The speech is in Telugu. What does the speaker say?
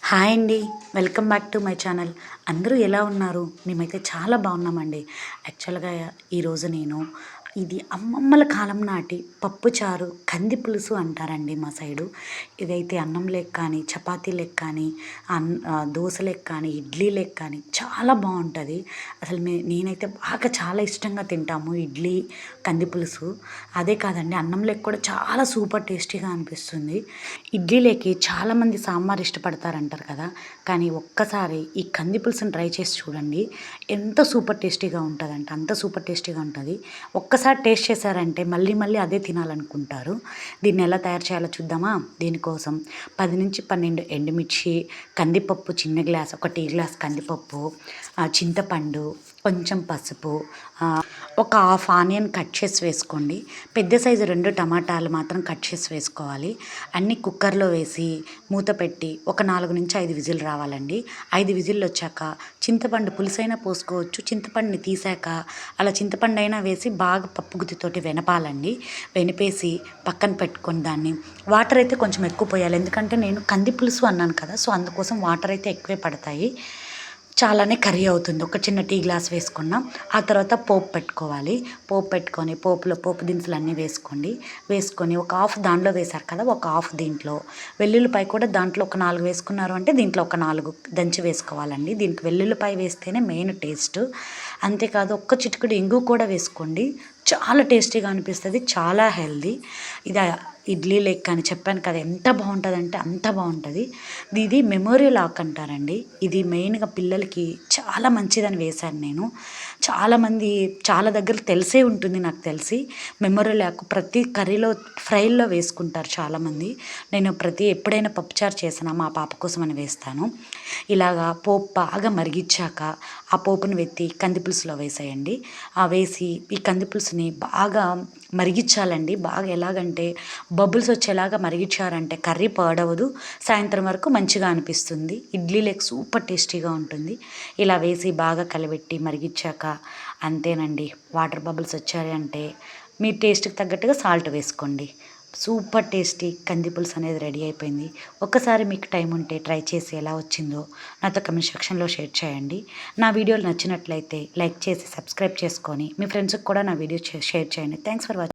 హాయ్ అండి. Welcome back to my channel. అందరూ ఎలా ఉన్నారు? మేమైతే చాలా బాగున్నామండి. యాక్చువల్‌గా ఈరోజు నేను ఇది అమ్మమ్మల కాలం నాటి పప్పుచారు, కంది పులుసు అంటారండి మా సైడు. ఇదైతే అన్నంలోకి కానీ, చపాతీలోకి కానీ, దోసలోకి కానీ, ఇడ్లీలోకి కానీ చాలా బావుంటది. అసలు నేనైతే బాగా చాలా ఇష్టంగా తింటాము ఇడ్లీ, కంది పులుసు. అదే కాదండి అన్నంలోకి కూడా చాలా సూపర్ టేస్టీగా అనిపిస్తుంది. ఇడ్లీలోకి చాలామంది సాంబార్ ఇష్టపడతారంటారు కదా! కానీ ఒక్కసారి ఈ కంది పులుసుని ట్రై చేసి చూడండి. ఎంత సూపర్ టేస్టీగా ఉంటదంటే అంత సూపర్ టేస్టీగా ఉంటది. ఒక్కసారి టేస్ట్ చేశారంటే మళ్ళీ మళ్ళీ అదే తినాలనుకుంటారు. దీన్ని ఎలా తయారు చేయాలో చూద్దామా? దీనికోసం 10-12 ఎండుమిర్చి, కందిపప్పు చిన్న గ్లాస్, ఒక టీ గ్లాస్ కందిపప్పు, చింతపండు, కొంచెం పసుపు, ఒక హాఫ్ ఆనియన్ కట్ చేసి వేసుకోండి. పెద్ద సైజు 2 టమాటాలు మాత్రం కట్ చేసి వేసుకోవాలి. అన్నీ కుక్కర్‌లో వేసి మూత పెట్టి ఒక 4-5 విజిల్ రావాలండి. 5 విజిల్లు వచ్చాక చింతపండు పులుసైనా పోసుకోవచ్చు. చింతపండుని తీసాక అలా చింతపండైనా వేసి బాగా పప్పు గుత్తితోటి వెనపాలండి. వెనిపేసి పక్కన పెట్టుకొని దాన్ని వాటర్ అయితే కొంచెం ఎక్కువ పోయాలి. ఎందుకంటే నేను కంది పులుసు అన్నాను కదా! సో, అందుకోసం వాటర్ అయితే ఎక్కువే పడతాయి. చాలానే కర్రీ అవుతుంది. ఒక చిన్న టీ గ్లాస్ వేసుకున్నాం. ఆ తర్వాత పోపు పెట్టుకోవాలి. పోపు పెట్టుకొని పోపులో పోపు దినుసులన్నీ వేసుకోండి. వేసుకొని ఒక హాఫ్ దాంట్లో వేశారు కదా! ఒక హాఫ్ దీంట్లో వెల్లుల్లిపాయ కూడా దాంట్లో ఒక 4 వేసుకున్నారు అంటే దీంట్లో ఒక 4 దంచి వేసుకోవాలండి. దీనికి వెల్లుల్లిపాయ వేస్తేనే మెయిన్ టేస్ట్. అంతేకాదు ఒక్క చిటికెడు ఇంగువ కూడా వేసుకోండి. చాలా టేస్టీగా అనిపిస్తది. చాలా హెల్తీ. ఇది ఇడ్లీలోకి కానీ చెప్పాను కదా! ఎంత బావుంటదంటే అంత బావుంటది. ఇది మెమోరియల్ ఆక్ అంటారండి. ఇది మెయిన్‌గా పిల్లలకి చాలా మంచిదని వేశాను నేను. చాలామంది చాలా దగ్గర తెలిసే ఉంటుంది నాకు తెలిసి. మెమోరియల్ ఆకు ప్రతి కర్రీలో, ఫ్రైల్లో వేసుకుంటారు చాలామంది. నేను ఎప్పుడైనా పప్పుచారు చేసినా మా పాప కోసమని వేస్తాను. ఇలాగా పోపు బాగా మరిగిచ్చాక ఆ పోపుని కంది పులుసులో వేసేయండి. వేసి ఈ కంది పులుసుని బాగా మరిగిచ్చాలండి. బాగా ఎలాగంటే బబుల్స్ వచ్చేలాగా మరిగిచ్చారంటే కర్రీ పాడవదు. సాయంత్రం వరకు మంచిగా అనిపిస్తుంది. ఇడ్లీలోకి సూపర్ టేస్టీగా ఉంటుంది. ఇలా వేసి బాగా కలబెట్టి మరిగిచ్చాక అంతేనండి. వాటర్ బబుల్స్ వచ్చాయి అంటే మీ టేస్ట్‌కి తగ్గట్టుగా సాల్ట్ వేసుకోండి. సూపర్ టేస్టీ కంది పులుసు అనేది రెడీ అయిపోయింది. ఒక్కసారి మీకు టైం ఉంటే ట్రై చేసి ఎలా వచ్చిందో నాతో కామెంట్ సెక్షన్‌లో షేర్ చేయండి. నా వీడియోలు నచ్చినట్లయితే లైక్ చేసి సబ్స్క్రైబ్ చేసుకొని మీ ఫ్రెండ్స్‌కి కూడా నా వీడియో షేర్ చేయండి. Thanks for watching.